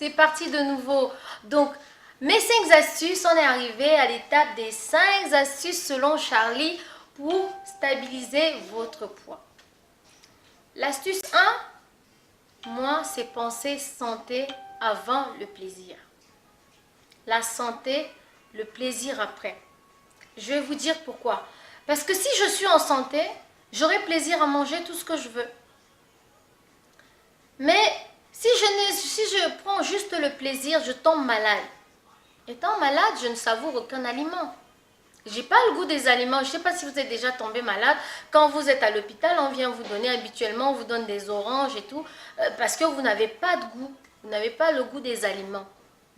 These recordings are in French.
c'est parti de nouveau. Donc, mes 5 astuces, on est arrivé à l'étape des 5 astuces selon Charlie pour stabiliser votre poids. L'astuce 1, moi, c'est penser santé avant le plaisir. La santé, le plaisir après. Je vais vous dire pourquoi. Parce que si je suis en santé, j'aurai plaisir à manger tout ce que je veux. Mais si je prends juste le plaisir, je tombe malade. Étant malade, je ne savoure aucun aliment. J'ai pas le goût des aliments. Je ne sais pas si vous êtes déjà tombé malade. Quand vous êtes à l'hôpital, on vient vous donner habituellement, on vous donne des oranges et tout, parce que vous n'avez pas de goût. Vous n'avez pas le goût des aliments.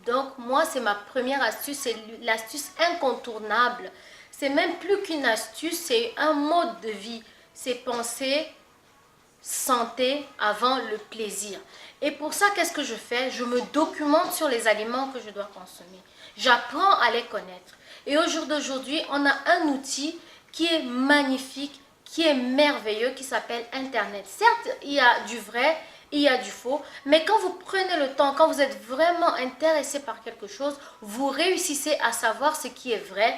Donc, moi, c'est ma première astuce. C'est l'astuce incontournable. C'est même plus qu'une astuce, c'est un mode de vie. C'est penser santé avant le plaisir. Et pour ça, qu'est-ce que je fais? Je me documente sur les aliments que je dois consommer. J'apprends à les connaître. Et au jour d'aujourd'hui, on a un outil qui est magnifique, qui est merveilleux, qui s'appelle Internet. Certes, il y a du vrai, il y a du faux, mais quand vous prenez le temps, quand vous êtes vraiment intéressé par quelque chose, vous réussissez à savoir ce qui est vrai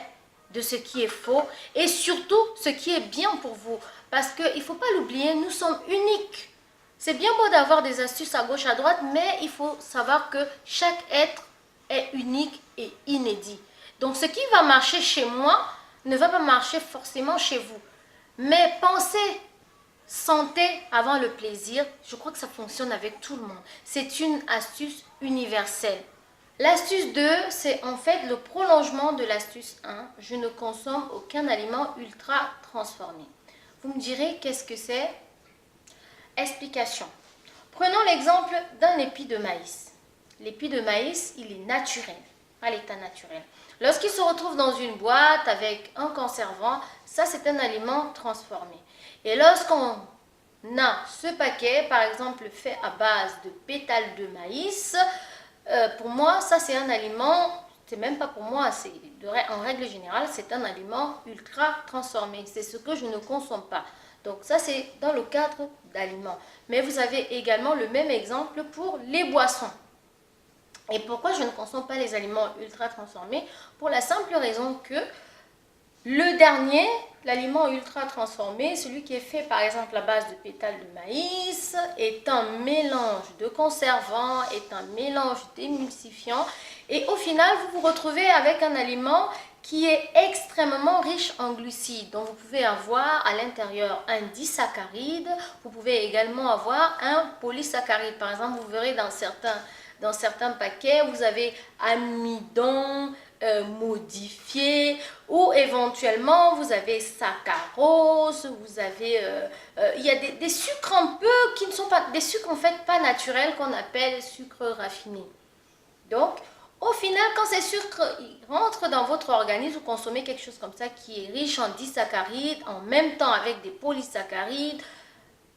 de ce qui est faux et surtout ce qui est bien pour vous. Parce qu'il ne faut pas l'oublier, nous sommes uniques. C'est bien beau d'avoir des astuces à gauche, à droite, mais il faut savoir que chaque être est unique et inédit. Donc ce qui va marcher chez moi ne va pas marcher forcément chez vous. Mais pensez santé avant le plaisir, je crois que ça fonctionne avec tout le monde. C'est une astuce universelle. L'astuce 2, c'est en fait le prolongement de l'astuce 1. Je ne consomme aucun aliment ultra transformé. Vous me direz, qu'est-ce que c'est? Explication. Prenons l'exemple d'un épi de maïs. L'épi de maïs, il est naturel, à l'état naturel. Lorsqu'il se retrouve dans une boîte avec un conservant, ça c'est un aliment transformé. Et lorsqu'on a ce paquet, par exemple fait à base de pétales de maïs, pour moi, ça c'est un aliment, c'est même pas pour moi, en règle générale, c'est un aliment ultra transformé. C'est ce que je ne consomme pas. Donc ça c'est dans le cadre d'aliments. Mais vous avez également le même exemple pour les boissons. Et pourquoi je ne consomme pas les aliments ultra transformés? Pour la simple raison que le dernier, l'aliment ultra transformé, celui qui est fait par exemple à base de pétales de maïs, est un mélange de conservants, est un mélange d'émulsifiants. Et au final, vous vous retrouvez avec un aliment qui est extrêmement riche en glucides. Donc vous pouvez avoir à l'intérieur un disaccharide, vous pouvez également avoir un polysaccharide. Par exemple, vous verrez dans certains paquets, vous avez amidon modifié, ou éventuellement vous avez saccharose, vous avez il y a des sucres un peu qui ne sont pas des sucres en fait pas naturels qu'on appelle sucres raffinés. Donc au final, quand ces sucres rentrent dans votre organisme, vous consommez quelque chose comme ça qui est riche en disaccharides, en même temps avec des polysaccharides,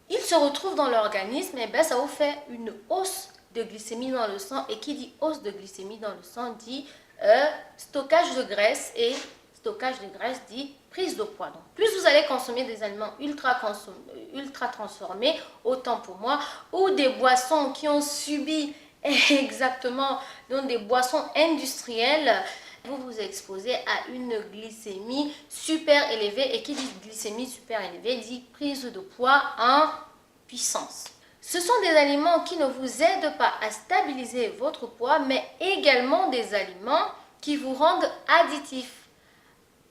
ils se retrouvent dans l'organisme et bien ça vous fait une hausse de glycémie dans le sang. Et qui dit hausse de glycémie dans le sang dit stockage de graisse, et stockage de graisse dit prise de poids. Donc plus vous allez consommer des aliments ultra transformés, autant pour moi, ou des boissons qui ont subi exactement, donc des boissons industrielles, vous vous exposez à une glycémie super élevée. Et qui dit glycémie super élevée dit prise de poids en puissance. Ce sont des aliments qui ne vous aident pas à stabiliser votre poids, mais également des aliments qui vous rendent additifs.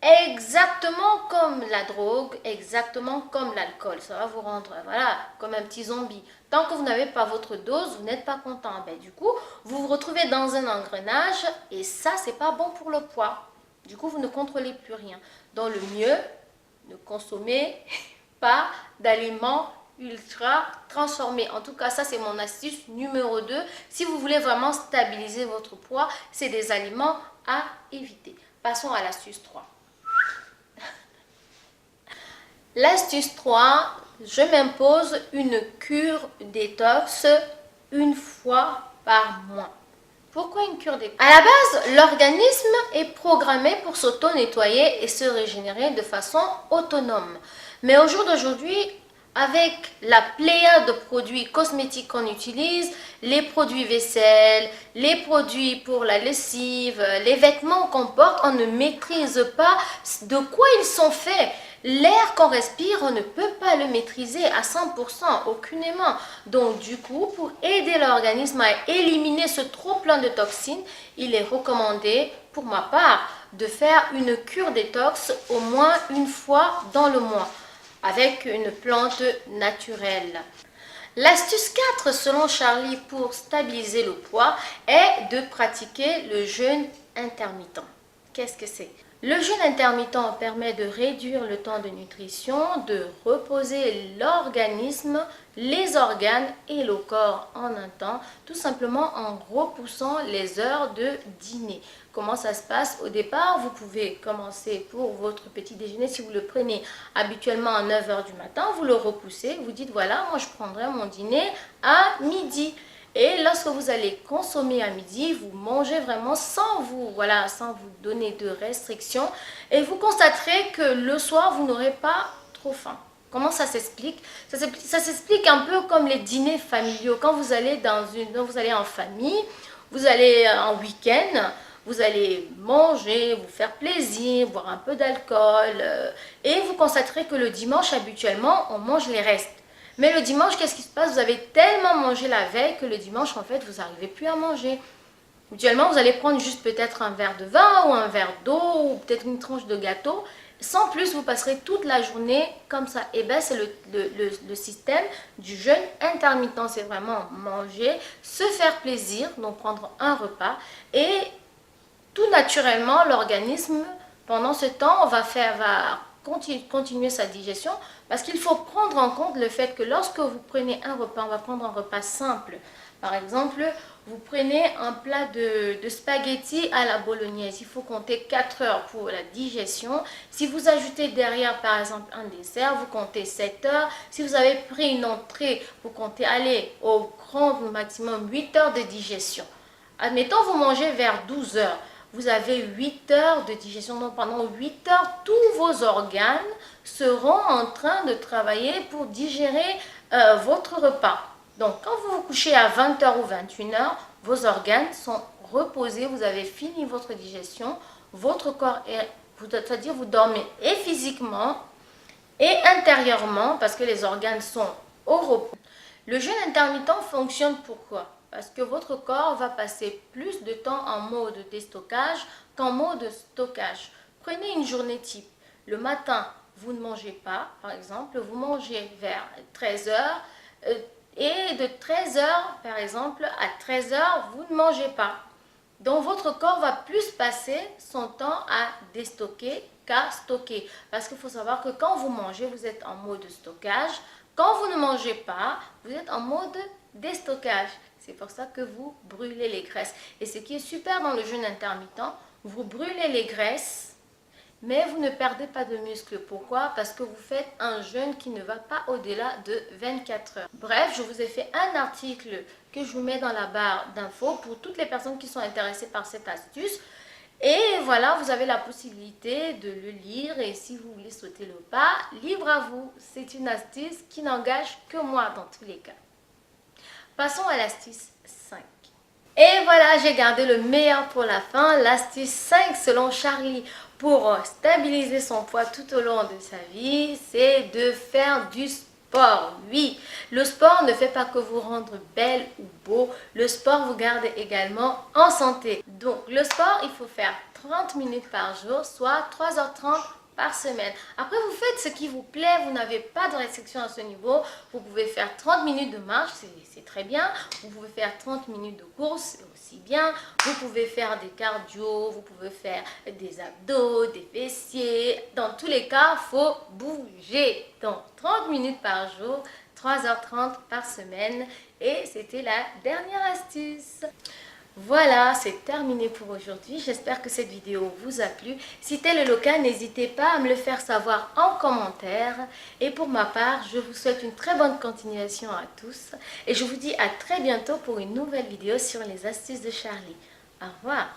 Exactement comme la drogue, exactement comme l'alcool. Ça va vous rendre, voilà, comme un petit zombie. Tant que vous n'avez pas votre dose, vous n'êtes pas content. Ben, du coup, vous vous retrouvez dans un engrenage et ça, c'est pas bon pour le poids. Du coup, vous ne contrôlez plus rien. Donc, le mieux, ne consommez pas d'aliments ultra transformés. En tout cas, ça, c'est mon astuce numéro 2. Si vous voulez vraiment stabiliser votre poids, c'est des aliments à éviter. Passons à l'astuce 3. L'astuce 3, je m'impose une cure détox une fois par mois. Pourquoi une cure détox? À la base, l'organisme est programmé pour s'auto-nettoyer et se régénérer de façon autonome. Mais au jour d'aujourd'hui, avec la pléiade de produits cosmétiques qu'on utilise, les produits vaisselle, les produits pour la lessive, les vêtements qu'on porte, on ne maîtrise pas de quoi ils sont faits. L'air qu'on respire, on ne peut pas le maîtriser à 100%, aucunement. Donc du coup, pour aider l'organisme à éliminer ce trop plein de toxines, il est recommandé, pour ma part, de faire une cure détox au moins une fois dans le mois, avec une plante naturelle. L'astuce 4, selon Charlie, pour stabiliser le poids, est de pratiquer le jeûne intermittent. Qu'est-ce que c'est? Le jeûne intermittent permet de réduire le temps de nutrition, de reposer l'organisme, les organes et le corps en un temps, tout simplement en repoussant les heures de dîner. Comment ça se passe? Au départ, vous pouvez commencer pour votre petit déjeuner, si vous le prenez habituellement à 9 h du matin, vous le repoussez, vous dites voilà, moi je prendrai mon dîner à midi. Et lorsque vous allez consommer à midi, vous mangez vraiment sans vous donner de restrictions. Et vous constaterez que le soir, vous n'aurez pas trop faim. Comment ça s'explique? Ça s'explique un peu comme les dîners familiaux. Quand vous allez vous allez en famille, vous allez en week-end, vous allez manger, vous faire plaisir, boire un peu d'alcool. Et vous constaterez que le dimanche, habituellement, on mange les restes. Mais le dimanche, qu'est-ce qui se passe? Vous avez tellement mangé la veille que le dimanche, en fait, vous n'arrivez plus à manger. Habituellement, vous allez prendre juste peut-être un verre de vin ou un verre d'eau ou peut-être une tranche de gâteau. Sans plus, vous passerez toute la journée comme ça. Et bien, c'est le système du jeûne intermittent. C'est vraiment manger, se faire plaisir, donc prendre un repas. Et tout naturellement, l'organisme, pendant ce temps, va continuer sa digestion, parce qu'il faut prendre en compte le fait que lorsque vous prenez un repas, on va prendre un repas simple. Par exemple, vous prenez un plat de spaghettis à la bolognaise. Il faut compter 4 heures pour la digestion. Si vous ajoutez derrière, par exemple, un dessert, vous comptez 7 heures. Si vous avez pris une entrée, vous comptez aller au grand maximum 8 heures de digestion. Admettons, vous mangez vers 12 heures. Vous avez 8 heures de digestion. Donc pendant 8 heures, tous vos organes seront en train de travailler pour digérer votre repas. Donc quand vous vous couchez à 20 h ou 21 h, vos organes sont reposés, vous avez fini votre digestion, votre corps est, c'est-à-dire vous dormez et physiquement et intérieurement parce que les organes sont au repos. Le jeûne intermittent fonctionne pourquoi? Parce que votre corps va passer plus de temps en mode déstockage qu'en mode stockage. Prenez une journée type. Le matin, vous ne mangez pas, par exemple, vous mangez vers 13 h et de 13 h, par exemple, à 13 h, vous ne mangez pas. Donc, votre corps va plus passer son temps à déstocker qu'à stocker. Parce qu'il faut savoir que quand vous mangez, vous êtes en mode stockage. Quand vous ne mangez pas, vous êtes en mode déstockage. C'est pour ça que vous brûlez les graisses. Et ce qui est super dans le jeûne intermittent, vous brûlez les graisses, mais vous ne perdez pas de muscles. Pourquoi? Parce que vous faites un jeûne qui ne va pas au-delà de 24 heures. Bref, je vous ai fait un article que je vous mets dans la barre d'infos pour toutes les personnes qui sont intéressées par cette astuce. Et voilà, vous avez la possibilité de le lire et si vous voulez sauter le pas, libre à vous. C'est une astuce qui n'engage que moi dans tous les cas. Passons à l'astuce 5. Et voilà, j'ai gardé le meilleur pour la fin. L'astuce 5 selon Charlie pour stabiliser son poids tout au long de sa vie, c'est de faire du sport. Oui, le sport ne fait pas que vous rendre belle ou beau. Le sport vous garde également en santé. Donc, le sport, il faut faire 30 minutes par jour, soit 3h30 par semaine. Après, vous faites ce qui vous plaît, vous n'avez pas de restriction à ce niveau. Vous pouvez faire 30 minutes de marche, c'est très bien. Vous pouvez faire 30 minutes de course, c'est aussi bien. Vous pouvez faire des cardio, vous pouvez faire des abdos, des fessiers. Dans tous les cas, il faut bouger. Donc, 30 minutes par jour, 3h30 par semaine. Et c'était la dernière astuce. Voilà, c'est terminé pour aujourd'hui. J'espère que cette vidéo vous a plu. Si tel est le cas, n'hésitez pas à me le faire savoir en commentaire. Et pour ma part, je vous souhaite une très bonne continuation à tous. Et je vous dis à très bientôt pour une nouvelle vidéo sur les astuces de Charlie. Au revoir.